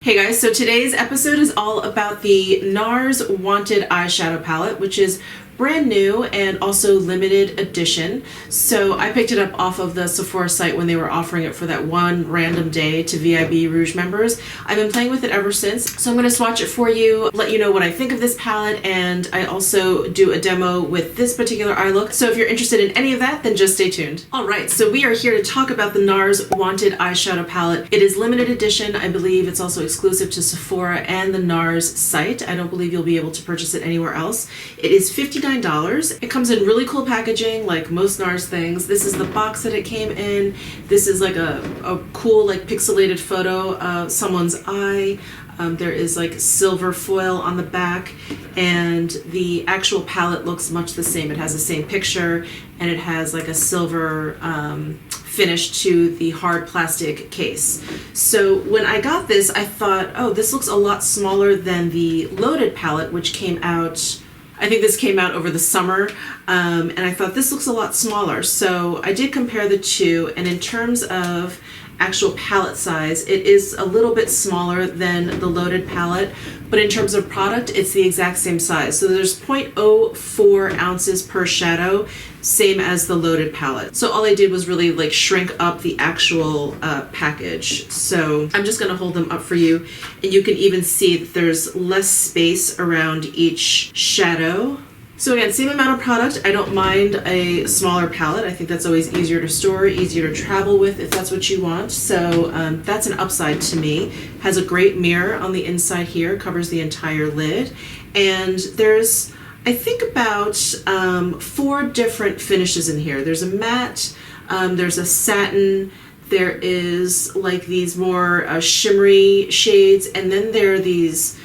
Hey guys, so today's episode is all about the NARS Wanted Eyeshadow Palette, which is brand new and also limited edition. So I picked it up off of the Sephora site when they were offering it for that one random day to VIB Rouge members. I've been playing with it ever since, so I'm going to swatch it for you, let you know what I think of this palette, and I also do a demo with this particular eye look. So if you're interested in any of that, then just stay tuned. Alright, so we are here to talk about the NARS Wanted Eyeshadow Palette. It is limited edition. I believe it's also exclusive to Sephora and the NARS site. I don't believe you'll be able to purchase it anywhere else. It is $59. It comes in really cool packaging, like most NARS things. This is the box that it came in. This is like a cool, like pixelated photo of someone's eye. There is like silver foil on the back, and the actual palette looks much the same. It has the same picture, and it has like a silver finish to the hard plastic case. So when I got this, I thought, oh, this looks a lot smaller than the Loaded palette, which came out, I think this came out over the summer, and I thought this looks a lot smaller. So I did compare the two, and in terms of actual palette size, it is a little bit smaller than the Loaded palette, but in terms of product, it's the exact same size. So there's 0.04 ounces per shadow, same as the Loaded palette. So all I did was really like shrink up the actual package. So I'm just gonna hold them up for you, and you can even see that there's less space around each shadow. So again, same amount of product. I don't mind a smaller palette. I think that's always easier to store, easier to travel with if that's what you want. So that's an upside to me. Has a great mirror on the inside here, covers the entire lid. And there's, I think, about 4 different finishes in here. There's a matte, there's a satin, there is like these more shimmery shades, and then there are these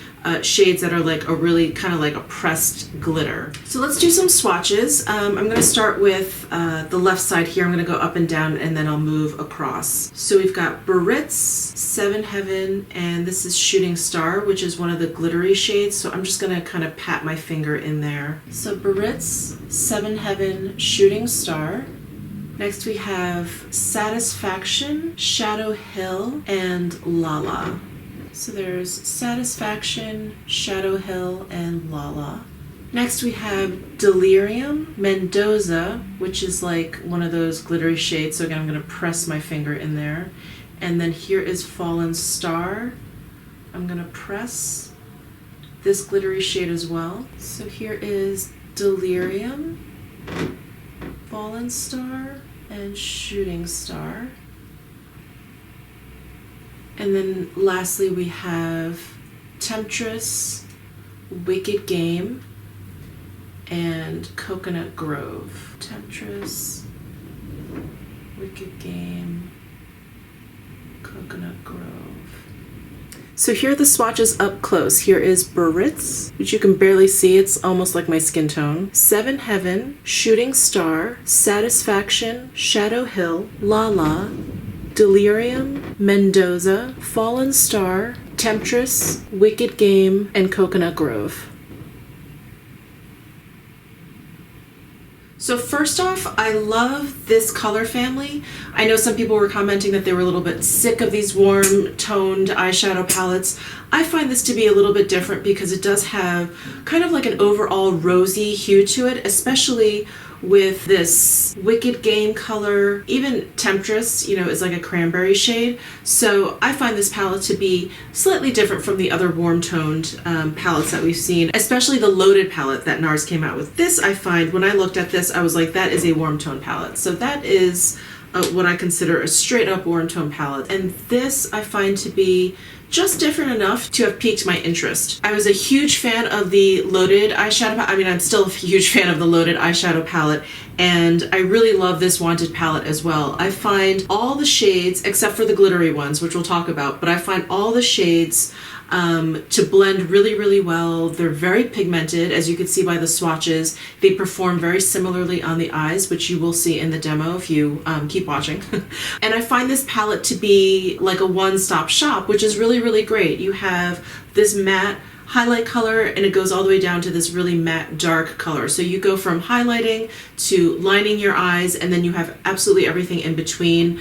shades that are like a really kind of like a pressed glitter. So let's do some swatches. I'm going to start with the left side here. I'm going to go up and down, and then I'll move across. So we've got Biarritz, Seven Heaven, and this is Shooting Star, which is one of the glittery shades. So I'm just going to kind of pat my finger in there. So Biarritz, Seven Heaven, Shooting Star. Next we have Satisfaction, Shadow Hill, and Lala. So there's Satisfaction, Shadow Hill, and Lala. Next we have Delirium, Mendoza, which is like one of those glittery shades. So again, I'm going to press my finger in there. And then here is Fallen Star. I'm going to press this glittery shade as well. So here is Delirium, Fallen Star, and Shooting Star. And then lastly we have Temptress, Wicked Game, and Coconut Grove. Temptress, Wicked Game, Coconut Grove. So here are the swatches up close. Here is Biarritz, which you can barely see. It's almost like my skin tone. Seven Heaven, Shooting Star, Satisfaction, Shadow Hill, Lala, Delirium, Mendoza, Fallen Star, Temptress, Wicked Game, and Coconut Grove. So first off, I love this color family. I know some people were commenting that they were a little bit sick of these warm toned eyeshadow palettes. I find this to be a little bit different because it does have kind of like an overall rosy hue to it, especially with this Wicked Game color. Even Temptress, you know, is like a cranberry shade. So I find this palette to be slightly different from the other warm-toned palettes that we've seen, especially the Loaded palette that NARS came out with. This, I find, when I looked at this, I was like, that is a warm-tone palette. So that is what I consider a straight-up warm-tone palette. And this I find to be just different enough to have piqued my interest. I was a huge fan of the Loaded eyeshadow palette. I mean, I'm still a huge fan of the Loaded eyeshadow palette, and I really love this Wanted palette as well. I find all the shades, except for the glittery ones, which we'll talk about, but I find all the shades to blend really, really well. They're very pigmented, as you can see by the swatches. They perform very similarly on the eyes, which you will see in the demo if you keep watching. And I find this palette to be like a one-stop shop, which is really, really great. You have this matte highlight color, and it goes all the way down to this really matte dark color. So you go from highlighting to lining your eyes, and then you have absolutely everything in between,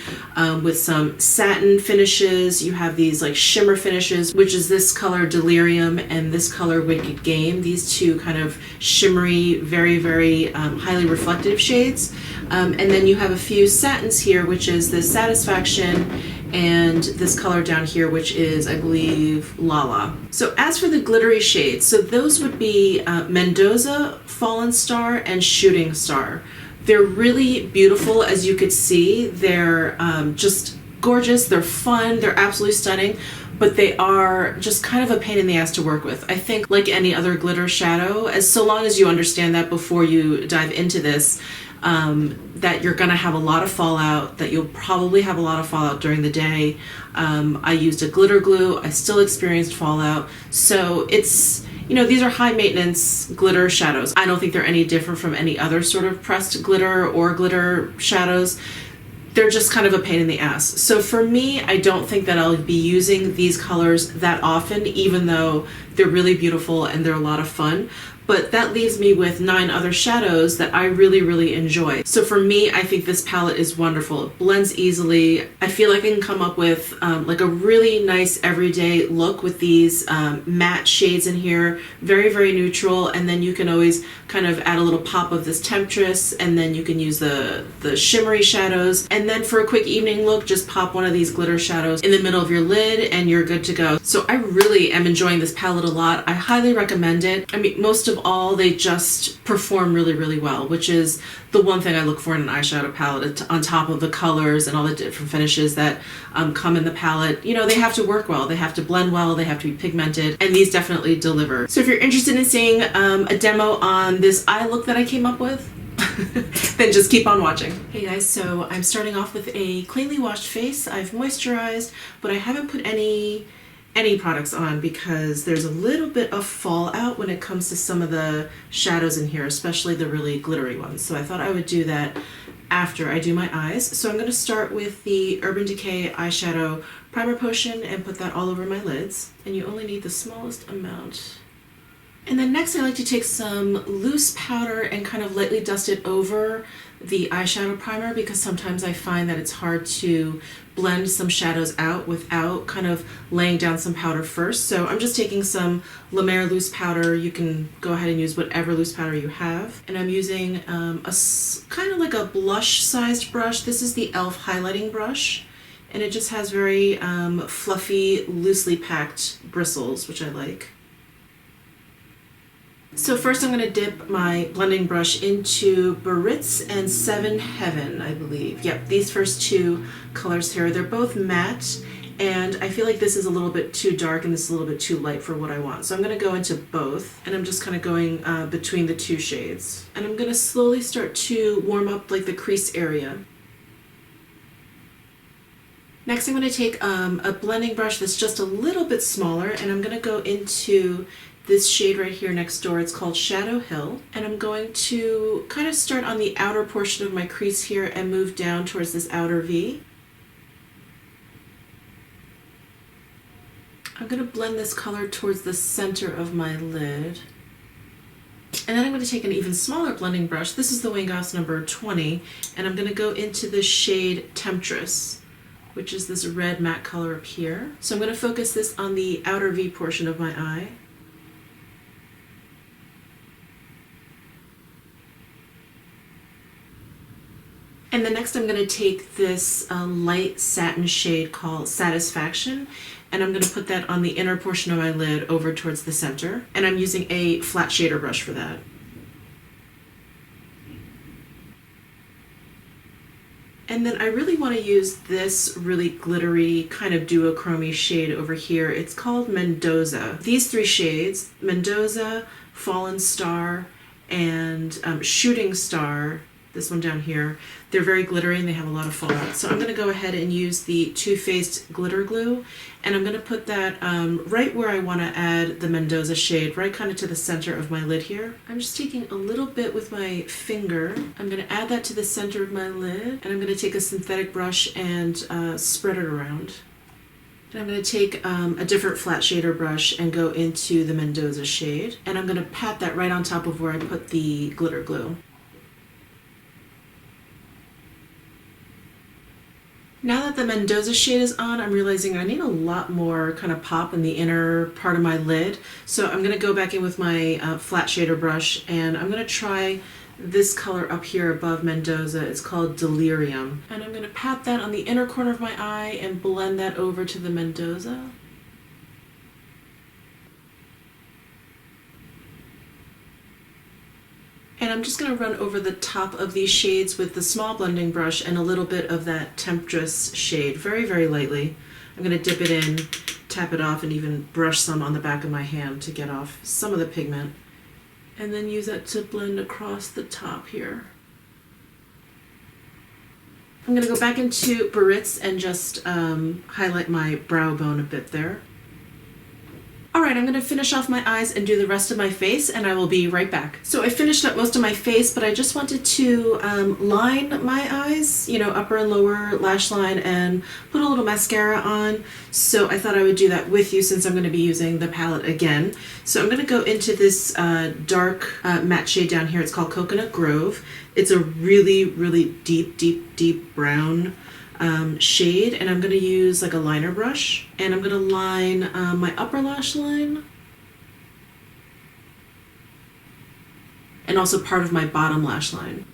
with some satin finishes. You have these like shimmer finishes, which is this color Delirium and this color Wicked Game. These two kind of shimmery, very, very highly reflective shades. And then you have a few satins here, which is the Satisfaction, and this color down here, which is, I believe, Lala. So as for the glittery shades, so those would be Mendoza, Fallen Star, and Shooting Star. They're really beautiful, as you could see. They're just gorgeous, they're fun, they're absolutely stunning, but they are just kind of a pain in the ass to work with. I think like any other glitter shadow, so long as you understand that before you dive into this, that you're gonna have a lot of fallout, that you'll probably have a lot of fallout during the day. I used a glitter glue, I still experienced fallout, so it's, you know, these are high maintenance glitter shadows. I don't think they're any different from any other sort of pressed glitter or glitter shadows. They're just kind of a pain in the ass. So for me, I don't think that I'll be using these colors that often, even though they're really beautiful and they're a lot of fun. But that leaves me with 9 other shadows that I really, really enjoy. So for me, I think this palette is wonderful. It blends easily. I feel like I can come up with like a really nice everyday look with these matte shades in here. Very, very neutral. And then you can always kind of add a little pop of this Temptress, and then you can use the shimmery shadows. And then for a quick evening look, just pop one of these glitter shadows in the middle of your lid and you're good to go. So I really am enjoying this palette a lot. I highly recommend it. I mean, most of all, they just perform really, really well, which is the one thing I look for in an eyeshadow palette, on top of the colors and all the different finishes that come in the palette. You know, they have to work well, they have to blend well, they have to be pigmented, and these definitely deliver. So if you're interested in seeing a demo on this eye look that I came up with, then just keep on watching. Hey guys, so I'm starting off with a cleanly washed face. I've moisturized, but I haven't put any products on because there's a little bit of fallout when it comes to some of the shadows in here, especially the really glittery ones. So I thought I would do that after I do my eyes. So I'm going to start with the Urban Decay eyeshadow primer potion and put that all over my lids. And you only need the smallest amount. And then next I like to take some loose powder and kind of lightly dust it over the eyeshadow primer, because sometimes I find that it's hard to blend some shadows out without kind of laying down some powder first. So I'm just taking some La Mer loose powder. You can go ahead and use whatever loose powder you have. And I'm using a kind of like a blush sized brush. This is the e.l.f. highlighting brush. And it just has very fluffy, loosely packed bristles, which I like. So first I'm going to dip my blending brush into Biarritz and Seven Heaven, I believe. Yep, these first two colors here, they're both matte, and I feel like this is a little bit too dark and this is a little bit too light for what I want. So I'm going to go into both, and I'm just kind of going between the two shades. And I'm going to slowly start to warm up like the crease area. Next I'm going to take a blending brush that's just a little bit smaller, and I'm going to go into this shade right here next door. It's called Shadow Hill, and I'm going to kind of start on the outer portion of my crease here and move down towards this outer V. I'm going to blend this color towards the center of my lid. And then I'm going to take an even smaller blending brush. This is the Wingos number 20, and I'm going to go into the shade Temptress, which is this red matte color up here. So I'm going to focus this on the outer V portion of my eye. And then next I'm going to take this light satin shade called Satisfaction, and I'm going to put that on the inner portion of my lid over towards the center. And I'm using a flat shader brush for that. And then I really want to use this really glittery kind of duochrome shade over here. It's called Mendoza. These three shades, Mendoza, Fallen Star, and Shooting Star, this one down here, they're very glittery and they have a lot of fallout. So I'm going to go ahead and use the Too Faced glitter glue, and I'm going to put that right where I want to add the Mendoza shade, right kind of to the center of my lid here. I'm just taking a little bit with my finger. I'm going to add that to the center of my lid, and I'm going to take a synthetic brush and spread it around. And I'm going to take a different flat shader brush and go into the Mendoza shade. And I'm going to pat that right on top of where I put the glitter glue. Now that the Mendoza shade is on, I'm realizing I need a lot more kind of pop in the inner part of my lid. So I'm going to go back in with my flat shader brush, and I'm going to try this color up here above Mendoza. It's called Delirium. And I'm going to pat that on the inner corner of my eye and blend that over to the Mendoza. And I'm just going to run over the top of these shades with the small blending brush and a little bit of that Temptress shade, very, very lightly. I'm going to dip it in, tap it off, and even brush some on the back of my hand to get off some of the pigment. And then use that to blend across the top here. I'm going to go back into Biarritz and just highlight my brow bone a bit there. Alright, I'm going to finish off my eyes and do the rest of my face, and I will be right back. So I finished up most of my face, but I just wanted to line my eyes, you know, upper and lower lash line, and put a little mascara on. So I thought I would do that with you since I'm going to be using the palette again. So I'm going to go into this dark matte shade down here. It's called Coconut Grove. It's a really, really deep, deep, deep brown shade, and I'm going to use like a liner brush, and I'm going to line my upper lash line and also part of my bottom lash line.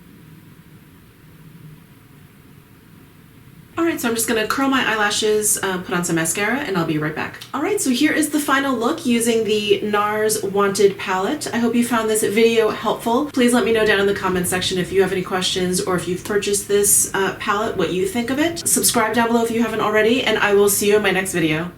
Alright, so I'm just going to curl my eyelashes, put on some mascara, and I'll be right back. Alright, so here is the final look using the NARS Wanted Palette. I hope you found this video helpful. Please let me know down in the comment section if you have any questions or if you've purchased this palette, what you think of it. Subscribe down below if you haven't already, and I will see you in my next video.